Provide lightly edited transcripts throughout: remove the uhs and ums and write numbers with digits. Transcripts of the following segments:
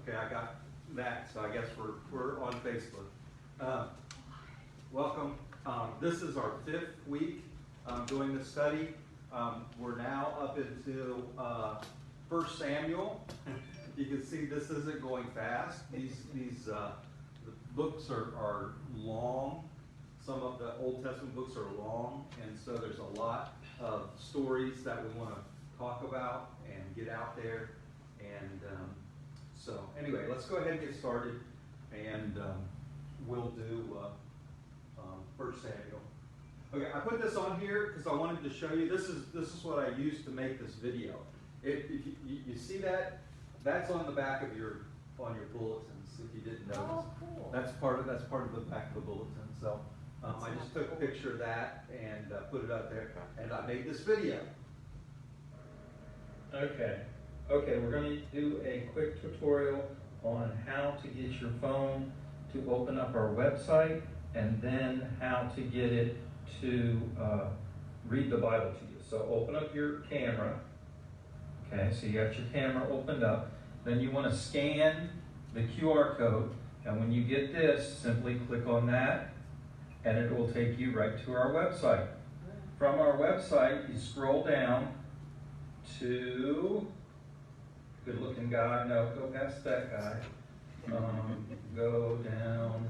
Okay, I got that, so I guess we're on Facebook. Welcome. This is our 5th week doing this study. We're now up into 1 Samuel. You can see this isn't going fast. These the books are long. Some of the Old Testament books are long, and so there's a lot of stories that we want to talk about and get out there. And so anyway, let's go ahead and get started, and we'll do 1 Samuel. Okay, I put this on here because I wanted to show you. This is what I used to make this video. If you see that, that's on the back of your bulletins. If you didn't notice, oh, cool. that's part of the back of the bulletin. So I just took a picture of that and put it up there, and I made this video. Okay, we're going to do a quick tutorial on how to get your phone to open up our website, and then how to get it to read the Bible to you. So open up your camera. Okay, so you got your camera opened up. Then you want to scan the QR code, and when you get this, simply click on that, and it will take you right to our website. From our website, you scroll down to, good looking guy, no, go past that guy. Go down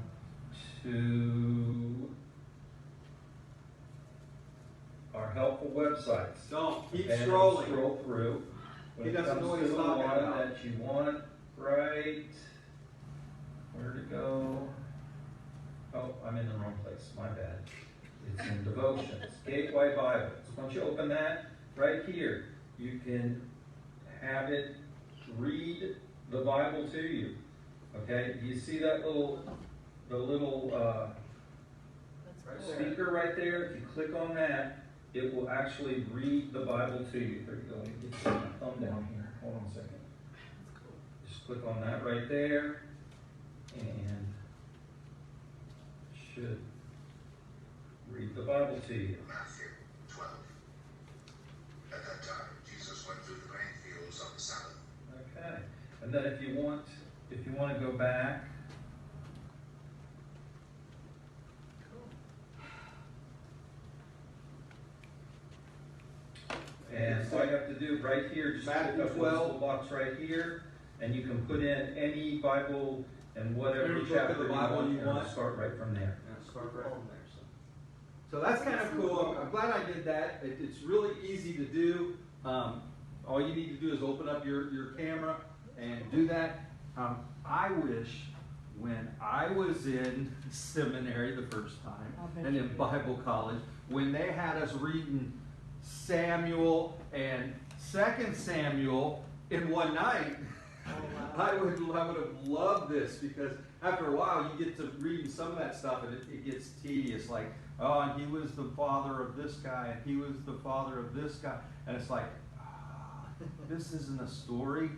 to our helpful websites. Don't keep and scrolling. Scroll through. When He it doesn't comes know what to he's the talking one about. that you want, right? Where to go? Oh, I'm in the wrong place. My bad. It's in devotions, Gateway Bible. So once you open that, right here, you can have it read the Bible to you. Okay? You see that the little speaker right there? If you click on that, it will actually read the Bible to you. There you go. Let me get my thumb down here. Hold on a second. Just click on that right there, and it should read the Bible to you. Matthew 12. At that time, Jesus went through the grain fields on the Sabbath. Okay. And then if you want to go back, and all you have to do right here, just click Matthew up the 12. little box right here, and you can put in any Bible and whatever Any book chapter of the Bible you and want. start right from there. Yeah, start right from there. So that's kind of cool. I'm glad I did that. It's really easy to do. All you need to do is open up your camera and do that. I wish when I was in seminary the first time and in Bible college, when they had us reading Samuel and 2 Samuel in one night, I would have loved this, because after a while you get to reading some of that stuff and it gets tedious. Like, oh, and he was the father of this guy, and he was the father of this guy, and it's like, this isn't a story.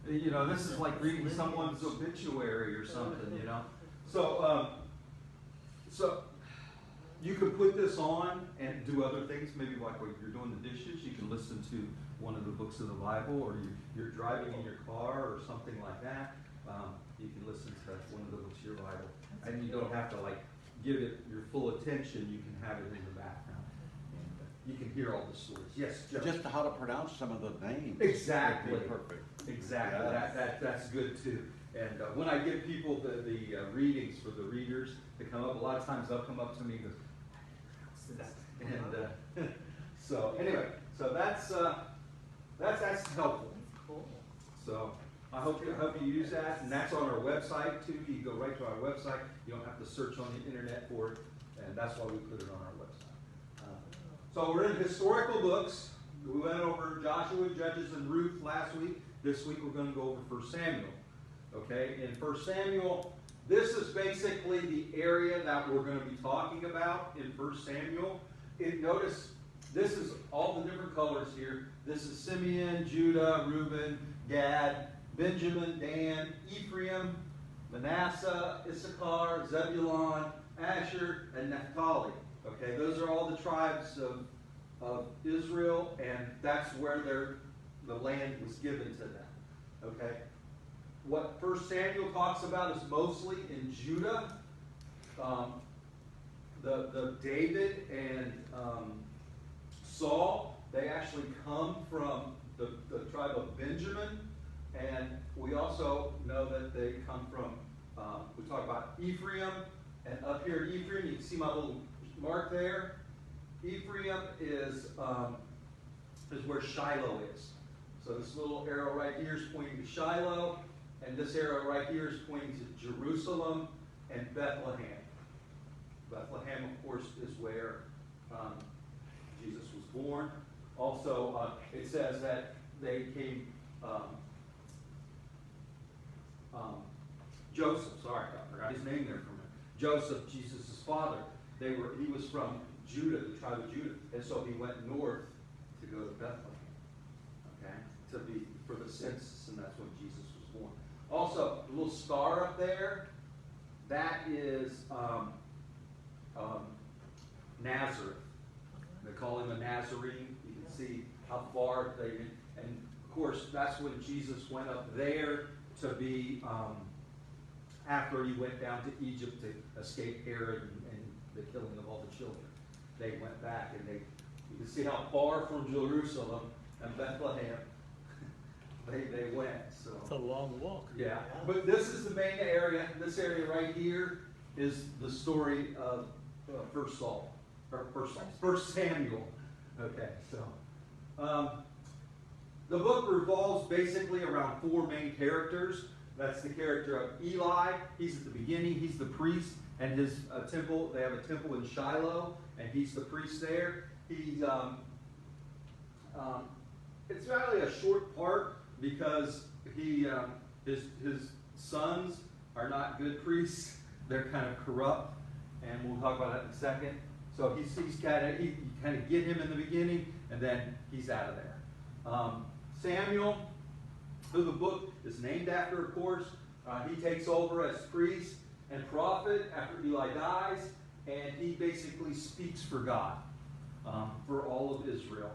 You know, this is like reading someone's obituary or something. You know, so you can put this on and do other things. Maybe like when you're doing the dishes, you can listen to one of the books of the Bible, or you're driving in your car or something like that. You can listen to one of the books of your Bible, and you don't have to like give it your full attention. You can have it in the background, and you can hear all the stories. Yes, Joe. Just how to pronounce some of the names. Exactly. Would be perfect. Exactly. Yes. That's good too. And when I give people the readings for the readers to come up, a lot of times they'll come up to me and go, and so anyway, so that's helpful. Cool. So I hope you use that, and that's on our website too. You go right to our website. You don't have to search on the internet for it, and that's why we put it on our website. So we're in historical books. We went over Joshua, Judges, and Ruth last week. This week we're going to go over 1 Samuel. Okay, in 1 Samuel, this is basically the area that we're going to be talking about in 1 Samuel. Notice this is all the different colors here. This is Simeon, Judah, Reuben, Gad, Benjamin, Dan, Ephraim, Manasseh, Issachar, Zebulun, Asher, and Naphtali. Okay, those are all the tribes of Israel, and that's where the land was given to them. Okay, what 1 Samuel talks about is mostly in Judah. The David and Saul, they actually come from the tribe of Benjamin. And we also know that they come from, we talk about Ephraim. And up here in Ephraim, you can see my little mark there. Ephraim is where Shiloh is. So this little arrow right here is pointing to Shiloh, and this arrow right here is pointing to Jerusalem and Bethlehem. Bethlehem, of course, is where Jesus was born. Also, it says that they came, Joseph, sorry, I forgot his name there for a minute. Joseph, Jesus' father, he was from Judah, the tribe of Judah, and so he went north to go to Bethlehem, okay, to be for the census, and that's when Jesus was born. Also, the little star up there, that is Nazareth. They call him a Nazarene. You can see how far they, and of course, that's when Jesus went up there to be, after he went down to Egypt to escape Herod and the killing of all the children. They went back, and you can see how far from Jerusalem and Bethlehem they went. So It's a long walk. yeah, but this is the main area. This area right here is the story of First Samuel. Okay, so the book revolves basically around four main characters. That's the character of Eli. He's at the beginning. He's the priest, and his temple. They have a temple in Shiloh, and he's the priest there. He's it's really a short part because his sons are not good priests. They're kind of corrupt, and we'll talk about that in a second. So you kind of get him in the beginning, and then he's out of there. Samuel, who the book is named after, of course, he takes over as priest and prophet after Eli dies, and he basically speaks for God, for all of Israel.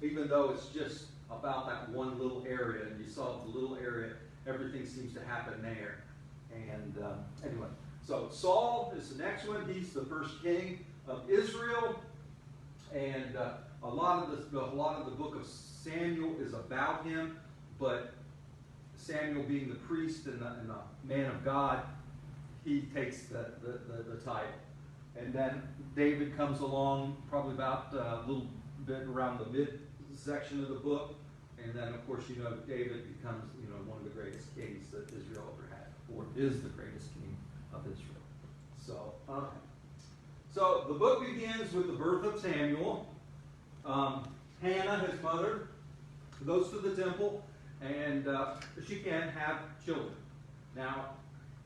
Even though it's just about that one little area, and you saw the little area, everything seems to happen there. And anyway, so Saul is the next one. He's the first king of Israel, and a lot of the book of Samuel is about him. But Samuel, being the priest and the man of God, he takes the title. And then David comes along, probably about a little bit around the mid-section of the book. And then, of course, David becomes, one of the greatest kings that Israel ever had, or is the greatest king of Israel. So, so the book begins with the birth of Samuel. Hannah, his mother, goes to the temple, and she can have children. Now,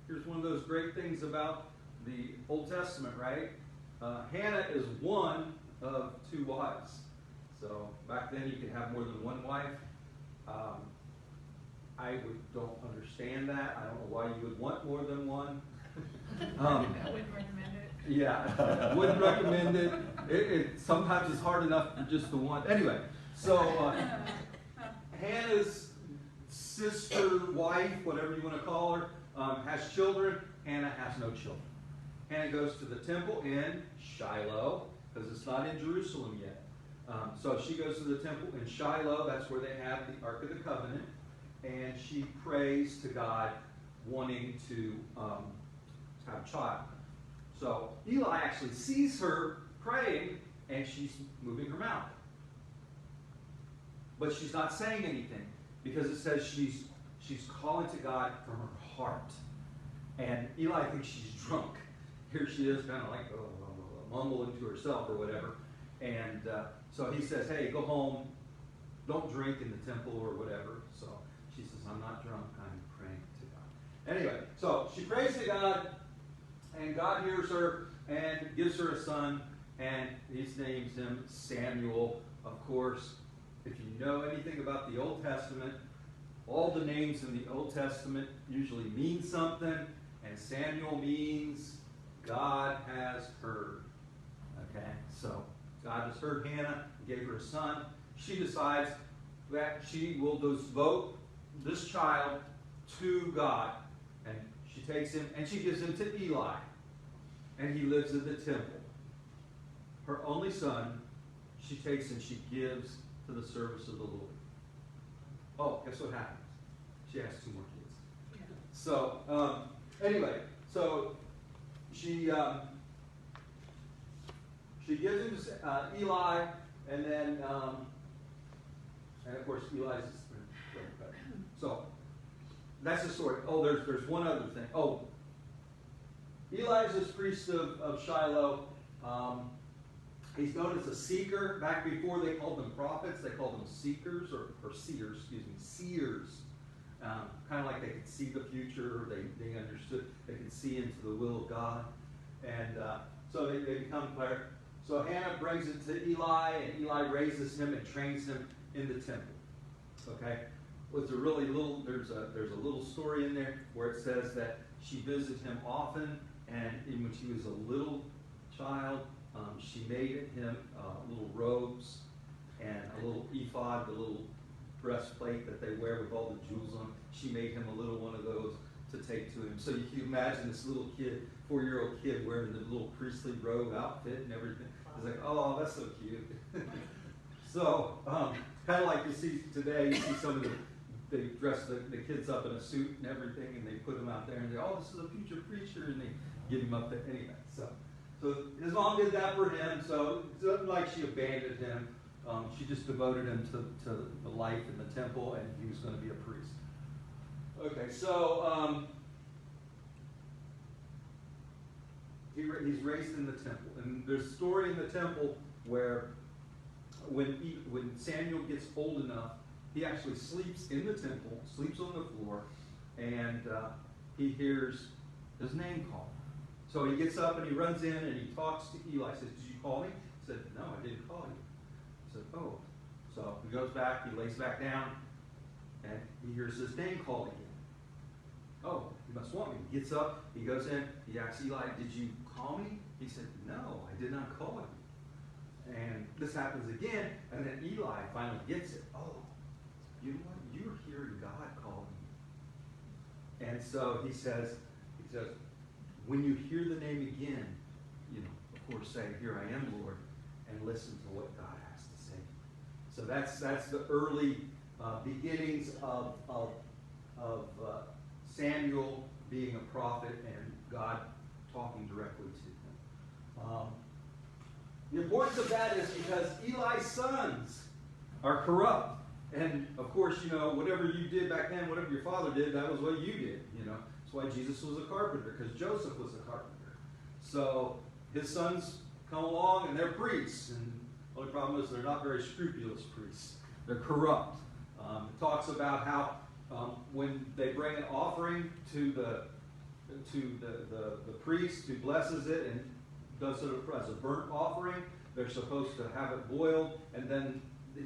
here's one of those great things about the Old Testament, right? Hannah is one of two wives. So back then you could have more than one wife. I don't understand that. I don't know why you would want more than one. I wouldn't recommend it. Yeah, wouldn't recommend it. It sometimes it's hard enough for just the one. Anyway, so Hannah's sister, wife, whatever you want to call her, has children. Hannah has no children. Hannah goes to the temple in Shiloh, because it's not in Jerusalem yet. So she goes to the temple in Shiloh. That's where they have the Ark of the Covenant. And she prays to God, wanting to have a child. So Eli actually sees her praying, and she's moving her mouth. But she's not saying anything, because it says she's calling to God from her heart. And Eli thinks she's drunk. Here she is, kind of like mumbling to herself or whatever. And so he says, hey, go home. Don't drink in the temple or whatever. So she says, I'm not drunk. I'm praying to God. Anyway, so she prays to God, and God hears her and gives her a son, and he names him Samuel. Of course, if you know anything about the Old Testament, all the names in the Old Testament usually mean something, and Samuel means God has heard. Okay, so God has heard Hannah, gave her a son. She decides that she will devote this child to God. And she takes him and she gives him to Eli. And he lives in the temple. Her only son, she takes and she gives to the service of the Lord. Oh, guess what happens? She has 2 more kids. Yeah. So, anyway, so she gives him to Eli, and then, and of course, Eli's. So that's the story. Oh, there's one other thing. Oh, Eli is this priest of Shiloh. He's known as a seeker. Back before they called them prophets, they called them seekers or seers. Excuse me, seers. Kind of like they could see the future. They understood. They could see into the will of God, and so they become prayer. So Hannah brings it to Eli, and Eli raises him and trains him in the temple. Okay, there's a little story in there where it says that she visited him often, and when she was a little child, she made him little robes and a little ephod, the little breastplate that they wear with all the jewels on. She made him a little one of those to take to him. So you can imagine this little kid, 4-year-old kid, wearing the little priestly robe outfit and everything. It's like, oh, that's so cute. So, kind of like you see today, you see some of they dress the kids up in a suit and everything, and they put them out there, and they, oh, this is a future preacher, and they get him up there anyway. So his mom did that for him, so it wasn't like she abandoned him. She just devoted him to the life in the temple, and he was going to be a priest. Okay, so he's raised in the temple. And there's a story in the temple where when Samuel gets old enough, he actually sleeps in the temple, sleeps on the floor, and he hears his name called. So he gets up and he runs in and he talks to Eli. He says, did you call me? He said, no, I didn't call you. He said, oh. So he goes back, he lays back down, and he hears his name called again. Oh, you must want me. He gets up, he goes in, he asks Eli, did you call me? He said, no, I did not call you. And this happens again, and then Eli finally gets it. Oh, you know what? You're hearing God calling you. And so he says, when you hear the name again, of course say, here I am, Lord, and listen to what God has to say. So that's the early beginnings of Samuel being a prophet and God talking directly to him. The importance of that is because Eli's sons are corrupt. And, of course, whatever you did back then, whatever your father did, that was what you did, That's why Jesus was a carpenter, because Joseph was a carpenter. So his sons come along, and they're priests. And the only problem is they're not very scrupulous priests. They're corrupt. It talks about how when they bring an offering to the priest who blesses it and does it as a burnt offering, they're supposed to have it boiled, and then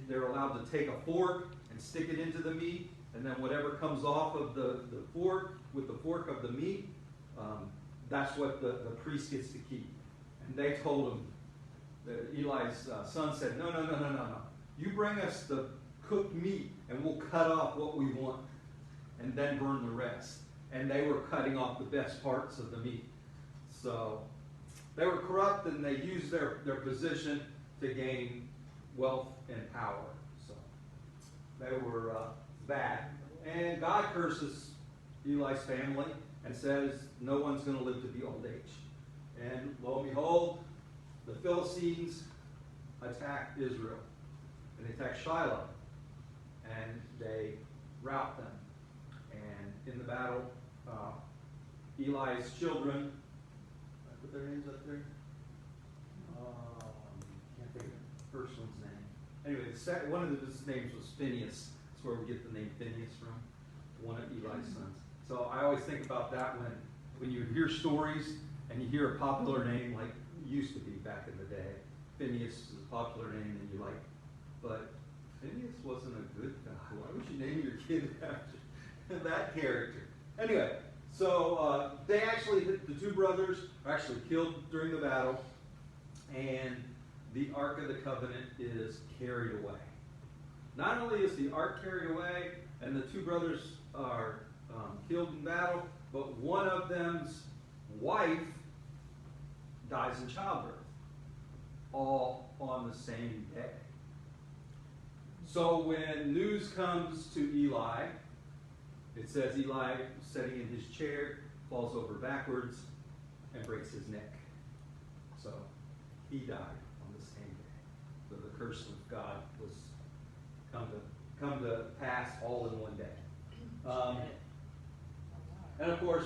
they're allowed to take a fork and stick it into the meat, and then whatever comes off of the fork with the fork of the meat, that's what the priest gets to keep. And they told him, Eli's son said, no. You bring us the cooked meat, and we'll cut off what we want, and then burn the rest. And they were cutting off the best parts of the meat. So they were corrupt, and they used their position to gain wealth and power. So they were bad. And God curses Eli's family and says no one's going to live to be old age. And lo and behold, the Philistines attack Israel. And they attack Shiloh. And they rout them. And in the battle, Eli's children, I put their names up there. Can't think of the first one's name. Anyway, one of his names was Phineas. That's where we get the name Phineas from. One of Eli's sons. So I always think about that when you hear stories and you hear a popular name like it used to be back in the day. Phineas is a popular name and you like, but Phineas wasn't a good guy. Why would you name your kid after that character? Anyway, so the 2 brothers are actually killed during the battle, and the Ark of the Covenant is carried away. Not only is the Ark carried away, and the 2 brothers are killed in battle, but one of them's wife dies in childbirth, all on the same day. So when news comes to Eli, it says Eli, sitting in his chair, falls over backwards and breaks his neck. So he died on the same day. So the curse of God was come to pass all in one day. And of course,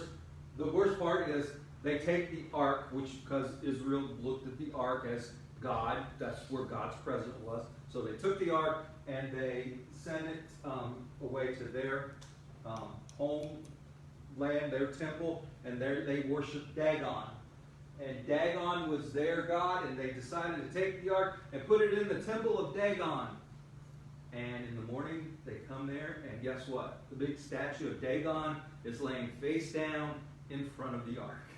the worst part is they take the ark, which because Israel looked at the ark as God, that's where God's presence was. So they took the ark and they sent it away to their homeland, their temple, and there they worshiped Dagon. And Dagon was their god, and they decided to take the ark and put it in the temple of Dagon. And in the morning, they come there, and guess what? The big statue of Dagon is laying face down in front of the ark.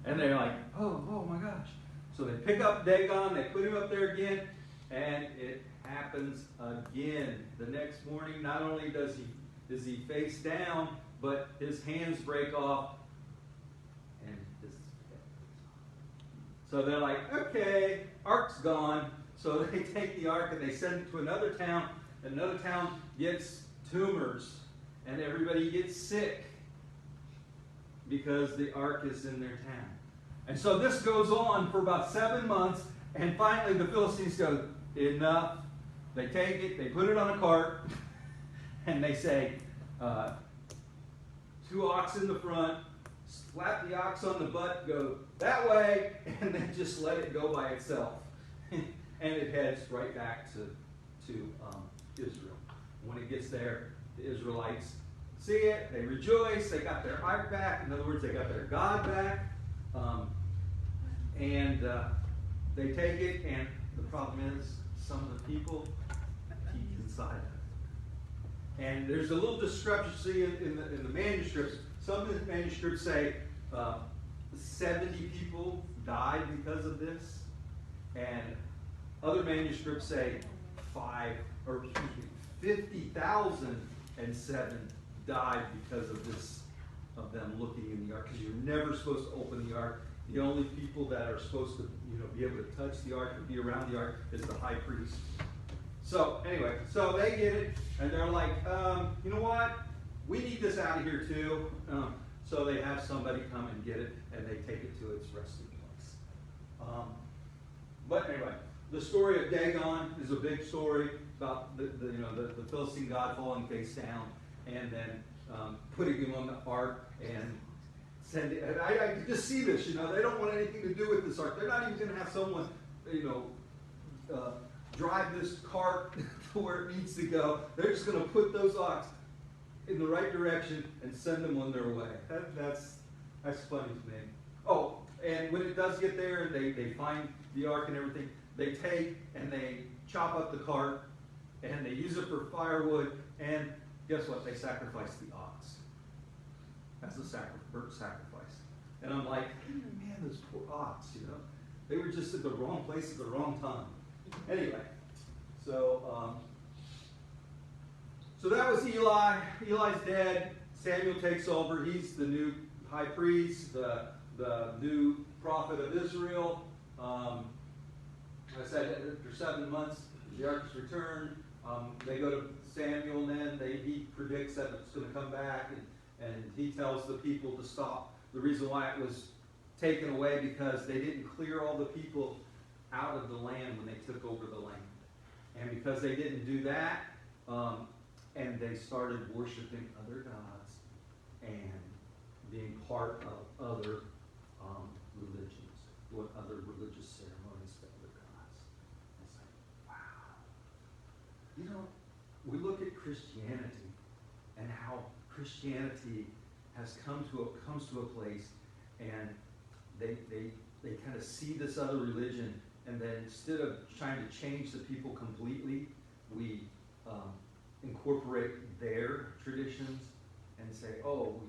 And they're like, oh my gosh. So they pick up Dagon, they put him up there again, and it happens again. The next morning, not only is he face down, but his hands break off, and his head breaks off. So they're like, okay, ark's gone. So they take the ark and they send it to another town, and another town gets tumors, and everybody gets sick because the ark is in their town. And so this goes on for about 7 months, and finally the Philistines go, enough. They take it, they put it on a cart, and they say, 2 ox in the front, slap the ox on the butt, go that way, and then just let it go by itself. And it heads right back to Israel. When it gets there, the Israelites see it, they rejoice, they got their ark back. In other words, they got their God back. And they take it, and the problem is some of the people peek inside of it. And there's a little discrepancy in the manuscripts. Some of the manuscripts say 70 people died because of this, and other manuscripts say 50,007 died because of this, of them looking in the ark. Because you're never supposed to open the ark. The only people that are supposed to, be able to touch the ark and be around the ark is the high priest. So anyway, so they get it, and they're like, you know what? We need this out of here too. So they have somebody come and get it, and they take it to its resting place. But anyway, the story of Dagon is a big story about the Philistine god falling face down, and then putting him on the ark and sending. I can just see this. They don't want anything to do with this ark. They're not even going to have someone, drive this cart to where it needs to go. They're just going to put those ox in the right direction and send them on their way. That's funny to me. Oh, and when it does get there, they find the ark and everything. They take and they chop up the cart and they use it for firewood. And guess what? They sacrifice the ox as a sacrifice. And I'm like, man, those poor ox. They were just at the wrong place at the wrong time. Anyway, so that was Eli. Eli's dead. Samuel takes over. He's the new high priest, the new prophet of Israel. I said after 7 months, the ark is returned. They go to Samuel, and then he predicts that it's going to come back, and he tells the people to stop. The reason why it was taken away because they didn't clear all the people out of the land when they took over the land. And because they didn't do that, and they started worshiping other gods and being part of other religions, doing other religious ceremonies to other gods. It's like, wow. We look at Christianity and how Christianity comes to a place, and they kind of see this other religion, and then instead of trying to change the people completely, we incorporate their traditions and say, oh,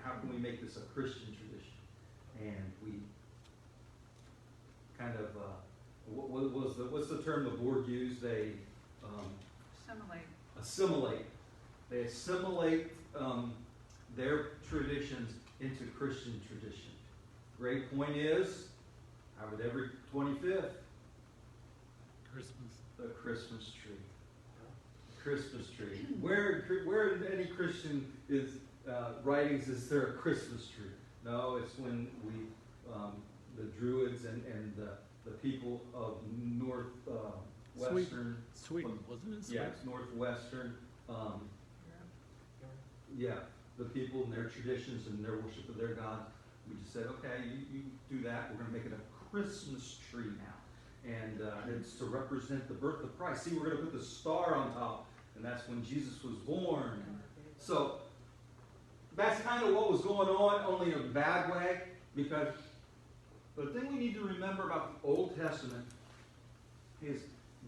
how can we make this a Christian tradition? And we kind of, what's the term the board used? They Assimilate. assimilate. They assimilate their traditions into Christian tradition. Great point is, how would every 25th? Christmas. The Christmas tree. Christmas tree. Where in any Christian writings is there a Christmas tree? No, it's when the Druids and the people of northwestern. Sweden, wasn't it? Yeah, it's northwestern. The people and their traditions and their worship of their God. We just said, okay, you do that. We're going to make it a Christmas tree now. And it's to represent the birth of Christ. See, we're going to put the star on top. And that's when Jesus was born. So that's kind of what was going on, only in a bad way. Because the thing we need to remember about the Old Testament is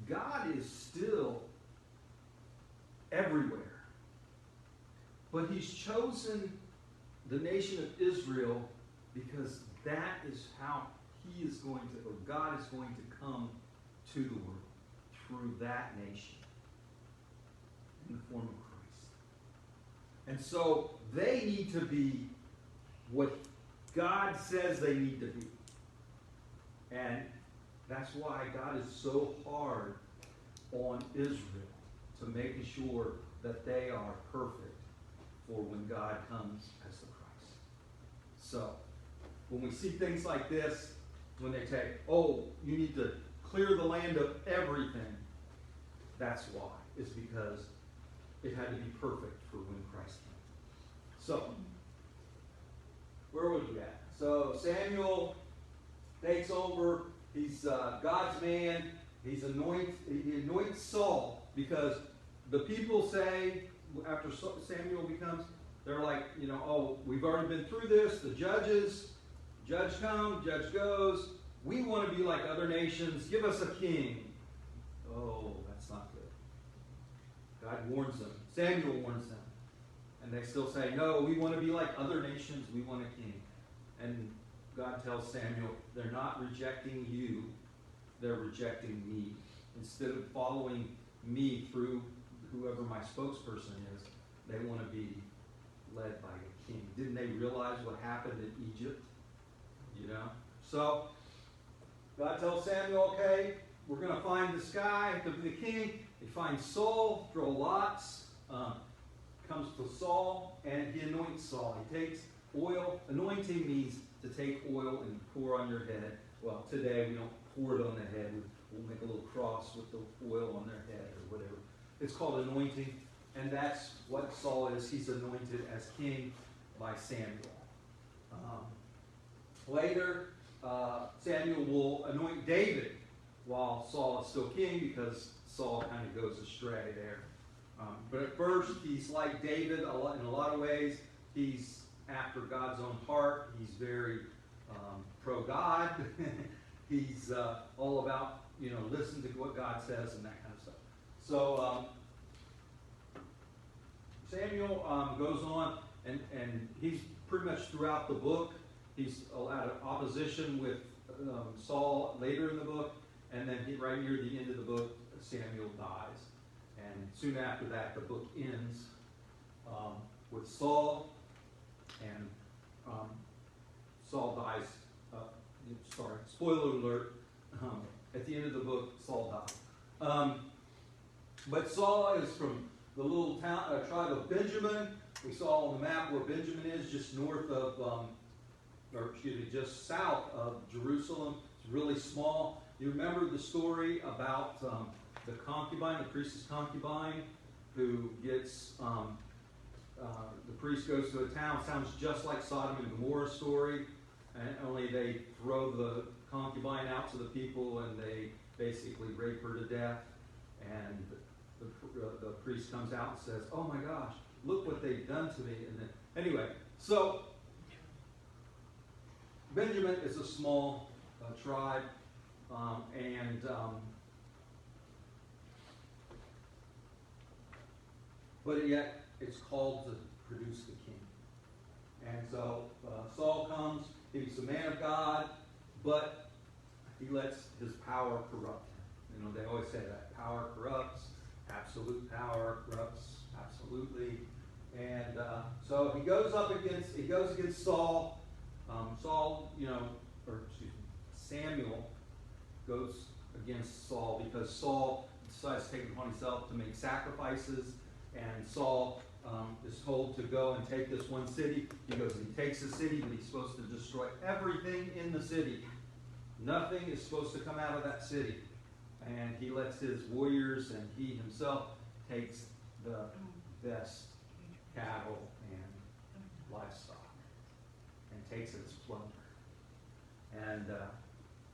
God is still everywhere. But he's chosen the nation of Israel because that is how he is going to, or God is going to come to the world through that nation in the form of Christ. And so they need to be what God says they need to be. And that's why God is so hard on Israel to making sure that they are perfect for when God comes as the Christ. So, when we see things like this, when they say, oh, you need to clear the land of everything, that's why. It's because it had to be perfect for when Christ came. So, where was we at? So, Samuel takes over. He's God's man. He anoints Saul because the people say, after Samuel becomes, they're like, oh, we've already been through this. The judge comes, judge goes. We want to be like other nations. Give us a king. Oh, that's not good. God warns them. Samuel warns them. And they still say, no, we want to be like other nations. We want a king. And God tells Samuel, they're not rejecting you. They're rejecting me. Instead of following me through whoever my spokesperson is, they want to be led by a king. Didn't they realize what happened in Egypt? So God tells Samuel, okay, we're going to find this guy to be the king. They find Saul, throw lots, comes to Saul, and he anoints Saul. He takes oil. Anointing means to take oil and pour on your head. Well, today we don't pour it on the head. We'll make a little cross with the oil on their head or whatever. It's called anointing, and that's what Saul is. He's anointed as king by Samuel. Later, Samuel will anoint David while Saul is still king because Saul kind of goes astray there. But at first, he's like David in a lot of ways. He's after God's own heart. He's very pro-God. He's all about, listen to what God says and that kind of stuff. So Samuel goes on, and he's pretty much throughout the book. He's out of opposition with Saul later in the book, and then right near the end of the book, Samuel dies. And soon after that, the book ends with Saul, and Saul dies. Spoiler alert. At the end of the book, Saul died. But Saul is from the little town, tribe of Benjamin. We saw on the map where Benjamin is, just north of, just south of Jerusalem. It's really small. You remember the story about the concubine, the priest's concubine, who gets, the priest goes to a town, sounds just like Sodom and Gomorrah story, and only they throw the concubine out to the people and they basically rape her to death. And the priest comes out and says, oh my gosh, look what they've done to me. And then, anyway, so Benjamin is a small tribe, but yet it's called to produce the king. And so Saul comes, he's a man of God, but he lets his power corrupt him. They always say that power corrupts, absolute power corrupts absolutely. And so he goes against Saul. Saul, Samuel goes against Saul because Saul decides to take it upon himself to make sacrifices, and Saul is told to go and take this one city. He goes and he takes the city, but he's supposed to destroy everything in the city. Nothing is supposed to come out of that city. And he lets his warriors and he himself takes the best cattle and livestock and takes it as plunder. And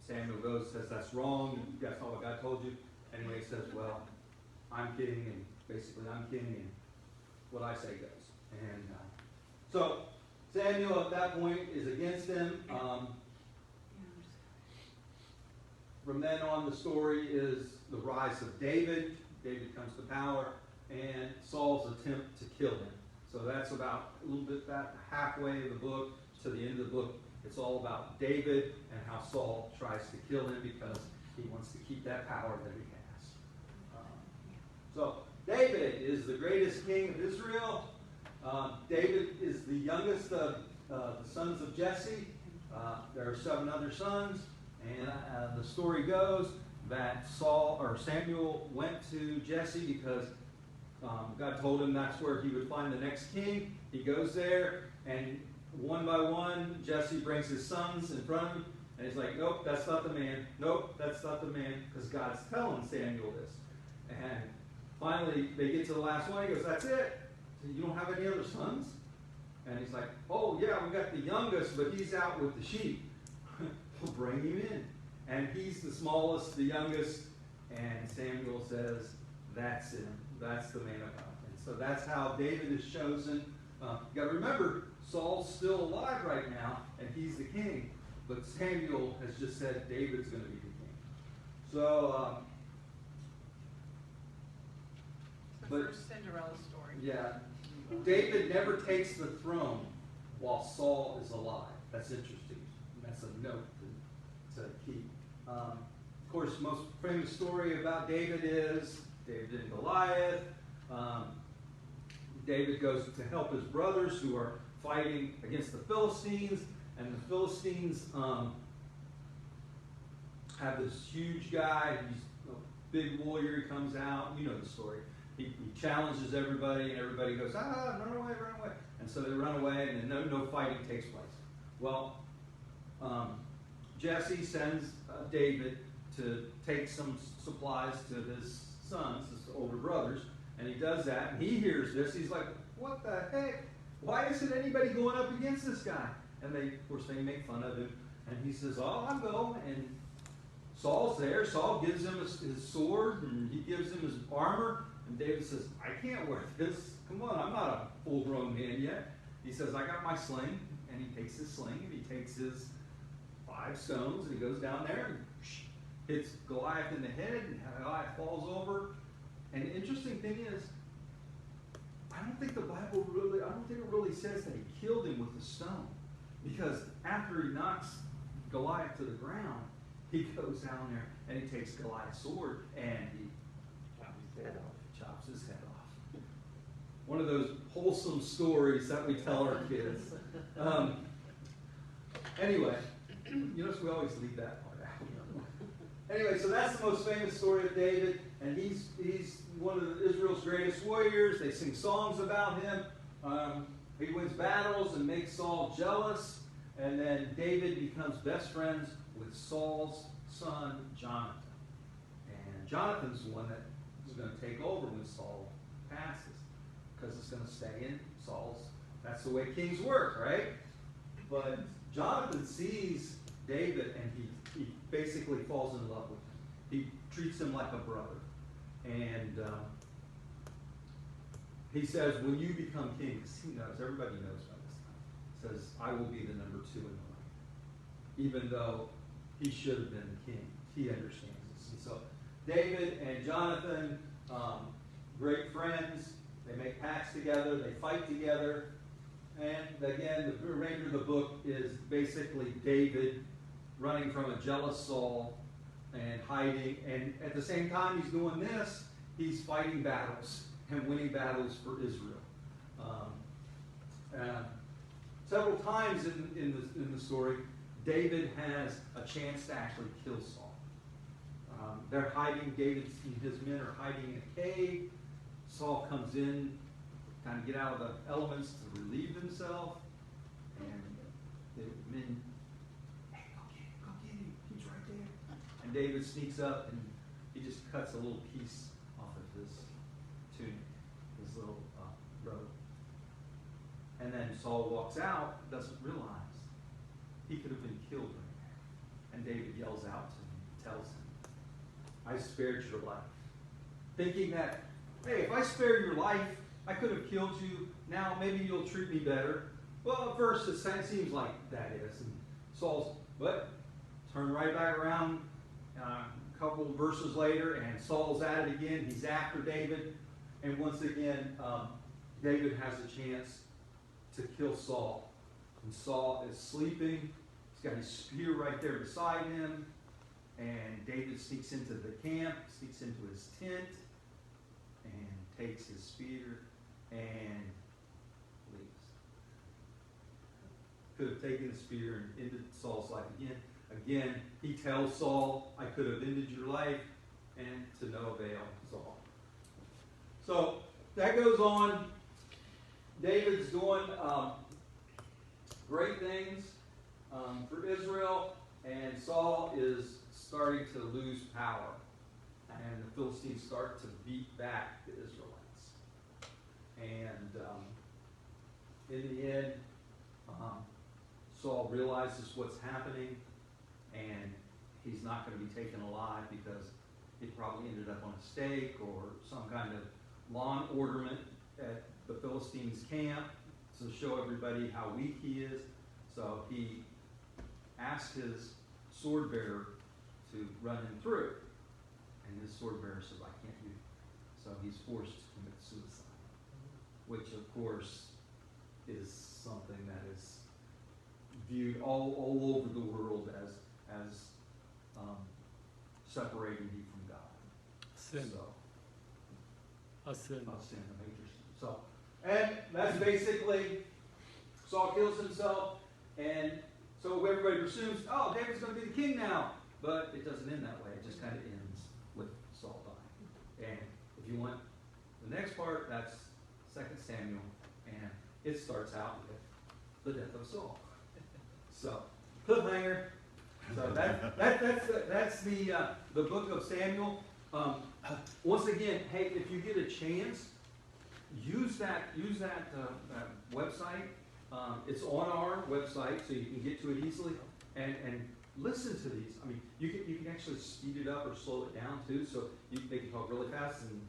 Samuel goes, says, that's wrong. You guys know what God told you. Anyway, he says, well, I'm king, and basically I'm king, and what I say goes. And so Samuel at that point is against him. From then on, the story is the rise of David. David comes to power, and Saul's attempt to kill him. So that's about a little bit about halfway of the book to the end of the book. It's all about David and how Saul tries to kill him because he wants to keep that power that he has. So David is the greatest king of Israel. David is the youngest of the sons of Jesse. There are 7 other sons. And the story goes that Samuel went to Jesse because God told him that's where he would find the next king. He goes there, and one by one, Jesse brings his sons in front of him, and he's like, nope, that's not the man. Nope, that's not the man, because God's telling Samuel this. And finally, they get to the last one. He goes, that's it. You don't have any other sons? And he's like, oh, yeah, we got the youngest, but he's out with the sheep. We'll bring him in. And he's the smallest, the youngest, and Samuel says, that's him. That's the man of God. And so that's how David is chosen. You got to remember, Saul's still alive right now, and he's the king. But Samuel has just said David's going to be the king. So, It's the first Cinderella story. Yeah. David never takes the throne while Saul is alive. That's interesting. That's a note to keep. Of course, most famous story about David is David and Goliath. David goes to help his brothers who are fighting against the Philistines, and the Philistines have this huge guy. He's a big warrior. He comes out. You know the story. He challenges everybody, and everybody goes, run away, run away. And so they run away, and then no fighting takes place. Well, Jesse sends David to take some supplies to his sons, his older brothers, and he does that, and he hears this. He's like, what the heck? Why isn't anybody going up against this guy? And they, of course, they make fun of him, and he says, oh, I'll go. And Saul's there. Saul gives him his sword, and he gives him his armor, and David says, I can't wear this. Come on, I'm not a full-grown man yet. He says, I got my sling, and he takes his sling, and he takes his 5 stones, and he goes down there and hits Goliath in the head, and Goliath falls over. And the interesting thing is, I don't think it really says that he killed him with a stone. Because after he knocks Goliath to the ground, he goes down there and he takes Goliath's sword and he chops his head off. One of those wholesome stories that we tell our kids. Anyway, you notice we always leave that part out. Anyway, so that's the most famous story of David, and he's one of Israel's greatest warriors. They sing songs about him. He wins battles and makes Saul jealous, and then David becomes best friends with Saul's son, Jonathan. And Jonathan's the one that is going to take over when Saul passes, because it's going to stay in Saul's. That's the way kings work, right? But Jonathan sees David, and he basically falls in love with him. He treats him like a brother. And he says, when you become king, because he knows, everybody knows by this time, says, I will be the number 2 in the line. Even though he should have been the king. He understands this. And so David and Jonathan, great friends. They make pacts together. They fight together. And again, the remainder of the book is basically David running from a jealous Saul and hiding. And at the same time he's doing this, he's fighting battles and winning battles for Israel. Several times in the story, David has a chance to actually kill Saul. They're hiding, David and his men are hiding in a cave. Saul comes in, kind of get out of the elements to relieve himself. And the men, hey, go get him, he's right there. And David sneaks up and he just cuts a little piece off of his tunic, his little robe. And then Saul walks out, doesn't realize he could have been killed right there. And David yells out to him, tells him, I spared your life. Thinking that, hey, if I spared your life, I could have killed you. Now maybe you'll treat me better. Well, at first it seems like that is. And Saul's, but turn right back around a couple of verses later, and Saul's at it again. He's after David. And once again, David has a chance to kill Saul. And Saul is sleeping. He's got his spear right there beside him. And David sneaks into the camp, sneaks into his tent, and takes his spear and leaves. Could have taken the spear and ended Saul's life again. Again, he tells Saul, I could have ended your life, and to no avail, Saul. So that goes on. David's doing great things for Israel, and Saul is starting to lose power. And the Philistines start to beat back the Israelites. And in the end, Saul realizes what's happening, and he's not going to be taken alive because he probably ended up on a stake or some kind of lawn ornament at the Philistines' camp to show everybody how weak he is. So he asked his sword bearer to run him through. And his sword bearer says, I can't do it. So he's forced to commit suicide, which of course is something that is viewed all over the world as separating you from God. Sin. So, A sin. a sin, a major sin. So, and that's basically Saul kills himself, and so everybody presumes, oh, David's going to be the king now. But it doesn't end that way. It just kind of ends with Saul dying. And if you want the next part, that's 2 Samuel, and it starts out with the death of Saul. So, cliffhanger. So that's the book of Samuel. Once again, hey, if you get a chance, use that website. It's on our website, so you can get to it easily and listen to these. I mean, you can actually speed it up or slow it down too, so they can talk really fast, and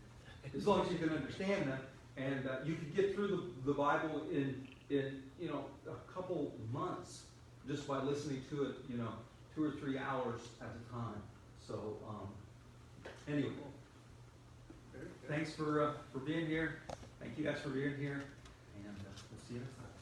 as long as you can understand them, and you can get through the Bible in a couple months just by listening to it, 2 or 3 hours at a time. So anyway, thanks for being here. Thank you guys for being here, and we'll see you next time.